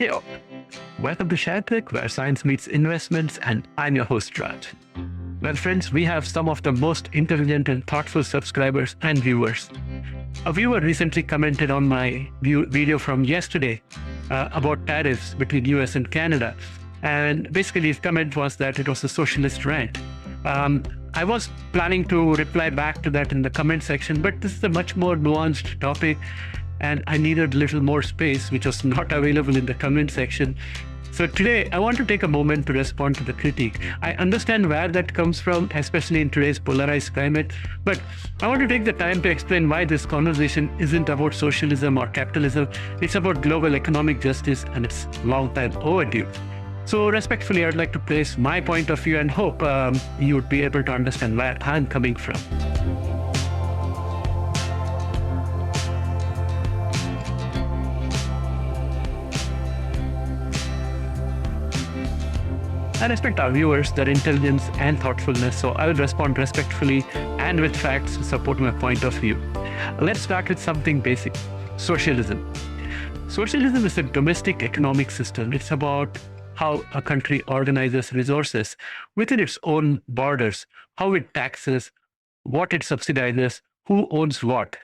Hey, all. Welcome to ShareTreck, where science meets investments, and I'm your host, Raj. Well, friends, we have some of the most intelligent and thoughtful subscribers and viewers. A viewer recently commented on my video from yesterday about tariffs between US and Canada. And basically, his comment was that it was a socialist rant. I was planning to reply back to that in the comment section, but this is a much more nuanced topic, and I needed a little more space, which was not available in the comment section. So today, I want to take a moment to respond to the critique. I understand where that comes from, especially in today's polarized climate, but I want to take the time to explain why this conversation isn't about socialism or capitalism. It's about global economic justice, and it's long time overdue. So respectfully, I'd like to place my point of view and hope you would be able to understand where I'm coming from. I respect our viewers, their intelligence and thoughtfulness, so I will respond respectfully and with facts to support my point of view. Let's start with something basic: socialism. Socialism is a domestic economic system. It's about how a country organizes resources within its own borders, how it taxes, what it subsidizes, who owns what.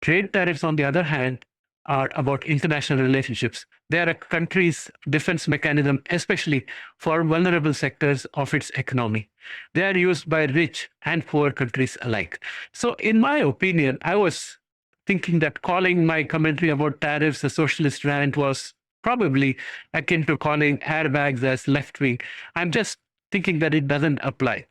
Trade tariffs, on the other hand, are about international relationships. They are a country's defense mechanism, especially for vulnerable sectors of its economy. They are used by rich and poor countries alike. So, in my opinion, I was thinking that calling my commentary about tariffs a socialist rant was probably akin to calling airbags as left wing. I'm just thinking that it doesn't apply.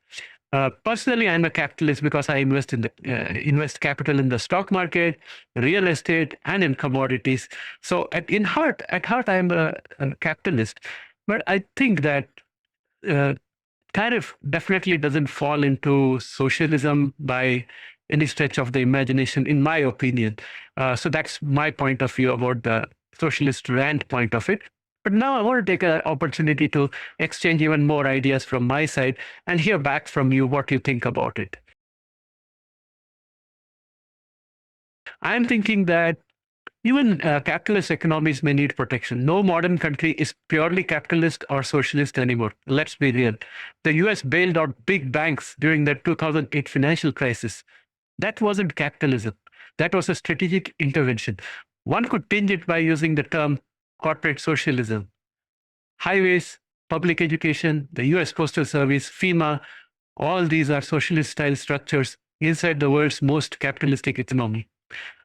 Personally, I'm a capitalist because I invest capital in the stock market, real estate, and in commodities. So, at heart, I'm a capitalist. But I think that uh, tariff definitely doesn't fall into socialism by any stretch of the imagination, in my opinion. So that's my point of view about the socialist rant point of it. But now I want to take an opportunity to exchange even more ideas from my side and hear back from you what you think about it. I'm thinking that even capitalist economies may need protection. No modern country is purely capitalist or socialist anymore. Let's be real. The US bailed out big banks during the 2008 financial crisis. That wasn't capitalism. That was a strategic intervention. One could tinge it by using the term corporate socialism. Highways, public education, the US Postal Service, FEMA, all these are socialist style structures inside the world's most capitalistic economy.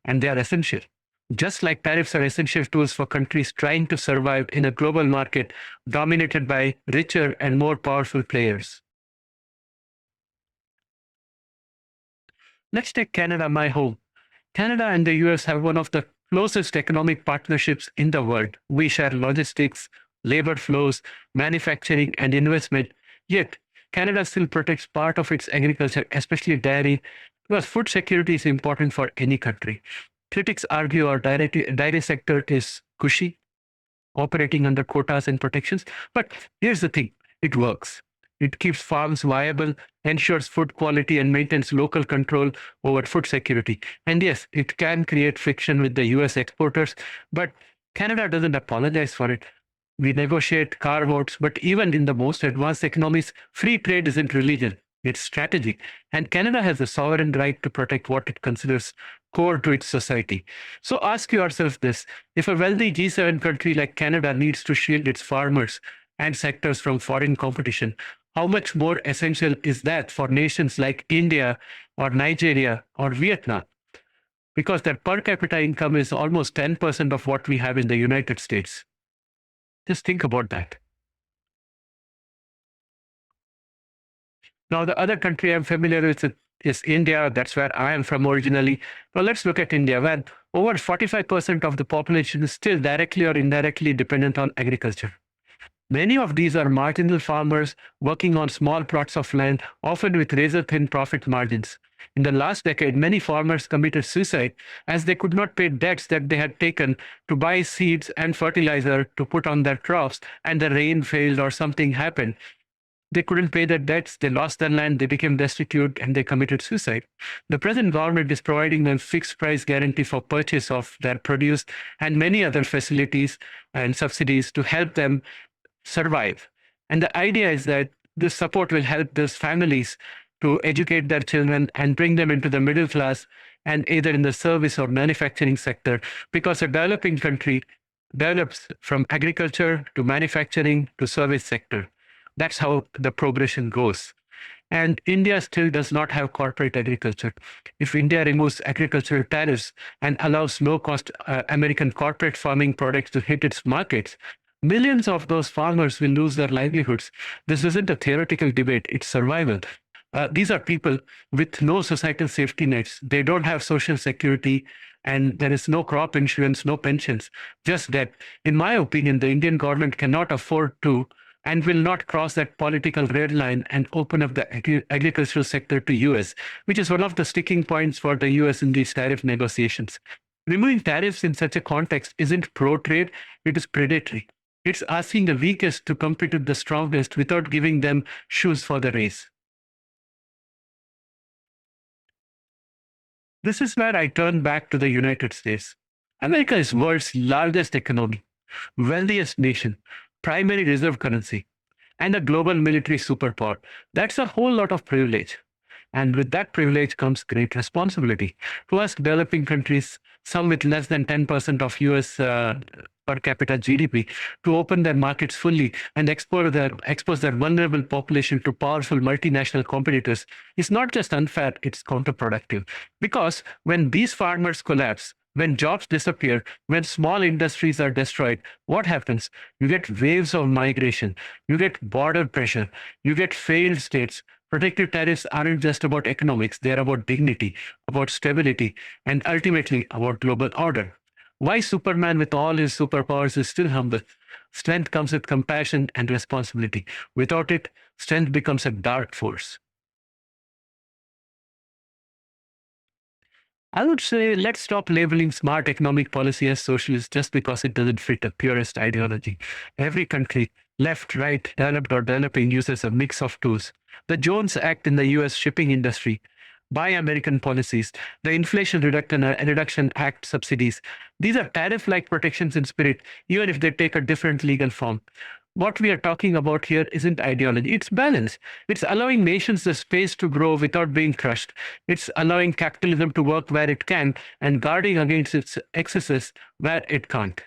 And they are essential. Just like tariffs are essential tools for countries trying to survive in a global market dominated by richer and more powerful players. Let's take Canada, my home. Canada and the US have one of the closest economic partnerships in the world. We share logistics, labor flows, manufacturing, and investment. Yet, Canada still protects part of its agriculture, especially dairy, because food security is important for any country. Critics argue our dairy sector is cushy, operating under quotas and protections. But here's the thing: it works. It keeps farms viable, ensures food quality, and maintains local control over food security. And yes, it can create friction with the US exporters, but Canada doesn't apologize for it. We negotiate carve outs, but even in the most advanced economies, free trade isn't religion, it's strategy. And Canada has the sovereign right to protect what it considers core to its society. So ask yourself this: if a wealthy G7 country like Canada needs to shield its farmers and sectors from foreign competition, how much more essential is that for nations like India or Nigeria or Vietnam? Because their per capita income is almost 10% of what we have in the United States. Just think about that. Now, the other country I'm familiar with is India. That's where I am from originally. Well, let's look at India, where over 45% of the population is still directly or indirectly dependent on agriculture. Many of these are marginal farmers working on small plots of land, often with razor-thin profit margins. In the last decade, many farmers committed suicide as they could not pay debts that they had taken to buy seeds and fertilizer to put on their crops, and the rain failed or something happened. They couldn't pay their debts, they lost their land, they became destitute, and they committed suicide. The present government is providing them fixed price guarantee for purchase of their produce and many other facilities and subsidies to help them survive. And the idea is that this support will help those families to educate their children and bring them into the middle class and either in the service or manufacturing sector, because a developing country develops from agriculture to manufacturing to service sector. That's how the progression goes. And India still does not have corporate agriculture. If India removes agricultural tariffs and allows low-cost American corporate farming products to hit its markets, millions of those farmers will lose their livelihoods. This isn't a theoretical debate, it's survival. These are people with no societal safety nets. They don't have social security, and there is no crop insurance, no pensions, just debt. In my opinion, the Indian government cannot afford to and will not cross that political red line and open up the agricultural sector to US, which is one of the sticking points for the US in these tariff negotiations. Removing tariffs in such a context isn't pro-trade, it is predatory. It's asking the weakest to compete with the strongest without giving them shoes for the race. This is where I turn back to the United States. America is world's largest economy, wealthiest nation, primary reserve currency, and a global military superpower. That's a whole lot of privilege. And with that privilege comes great responsibility. To ask developing countries, some with less than 10% of US per capita GDP, to open their markets fully and expose their vulnerable population to powerful multinational competitors is not just unfair, it's counterproductive. Because when these farmers collapse, when jobs disappear, when small industries are destroyed, what happens? You get waves of migration, you get border pressure, you get failed states. Protective tariffs aren't just about economics, they're about dignity, about stability, and ultimately about global order. Why Superman with all his superpowers is still humble? Strength comes with compassion and responsibility. Without it, strength becomes a dark force. I would say let's stop labeling smart economic policy as socialist just because it doesn't fit a purist ideology. Every country, left, right, developed or developing, uses a mix of tools. The Jones Act in the US shipping industry, Buy American policies, the Inflation Reduction Act subsidies. These are tariff-like protections in spirit, even if they take a different legal form. What we are talking about here isn't ideology, it's balance. It's allowing nations the space to grow without being crushed. It's allowing capitalism to work where it can and guarding against its excesses where it can't.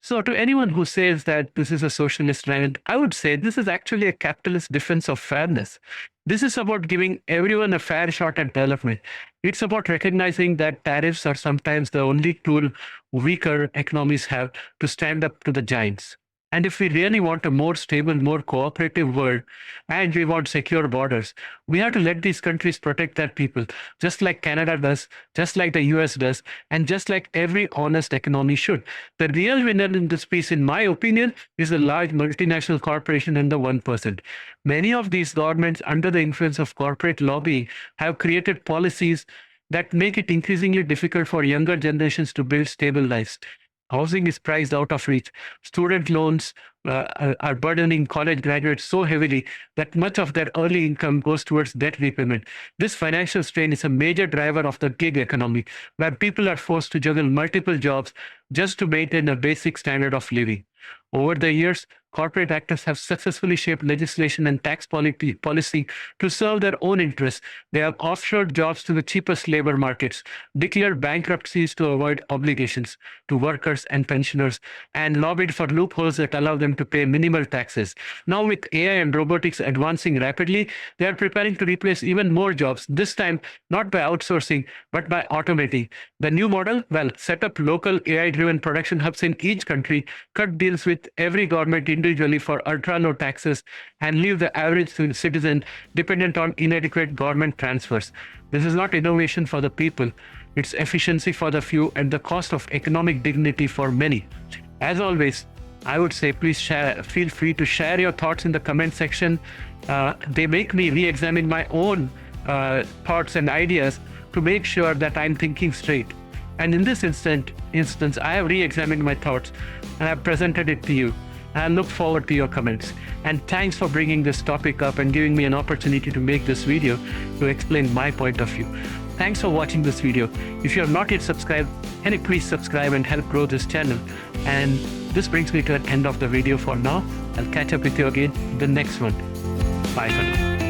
So to anyone who says that this is a socialist rant, I would say this is actually a capitalist defense of fairness. This is about giving everyone a fair shot at development. It's about recognizing that tariffs are sometimes the only tool weaker economies have to stand up to the giants. And if we really want a more stable, more cooperative world, and we want secure borders, we have to let these countries protect their people, just like Canada does, just like the US does, and just like every honest economy should. The real winner in this piece, in my opinion, is a large multinational corporation and the 1%. Many of these governments, under the influence of corporate lobbying, have created policies that make it increasingly difficult for younger generations to build stable lives. Housing is priced out of reach. Student loans are burdening college graduates so heavily that much of their early income goes towards debt repayment. This financial strain is a major driver of the gig economy, where people are forced to juggle multiple jobs just to maintain a basic standard of living. Over the years, corporate actors have successfully shaped legislation and tax policy to serve their own interests. They have offshored jobs to the cheapest labor markets, declared bankruptcies to avoid obligations to workers and pensioners, and lobbied for loopholes that allow them to pay minimal taxes. Now, with AI and robotics advancing rapidly, they are preparing to replace even more jobs, this time not by outsourcing, but by automating. The new model, well, set up local AI-driven production hubs in each country, cut deals with every government individually for ultra-low taxes, and leave the average citizen dependent on inadequate government transfers. This is not innovation for the people. It's efficiency for the few at the cost of economic dignity for many. As always, I would say please feel free to share your thoughts in the comment section. They make me re-examine my own thoughts and ideas to make sure that I'm thinking straight. And in this instance, I have re-examined my thoughts and I've presented it to you. I look forward to your comments. And thanks for bringing this topic up and giving me an opportunity to make this video to explain my point of view. Thanks for watching this video. If you have not yet subscribed, can you please subscribe and help grow this channel? And this brings me to the end of the video for now. I'll catch up with you again in the next one. Bye for now.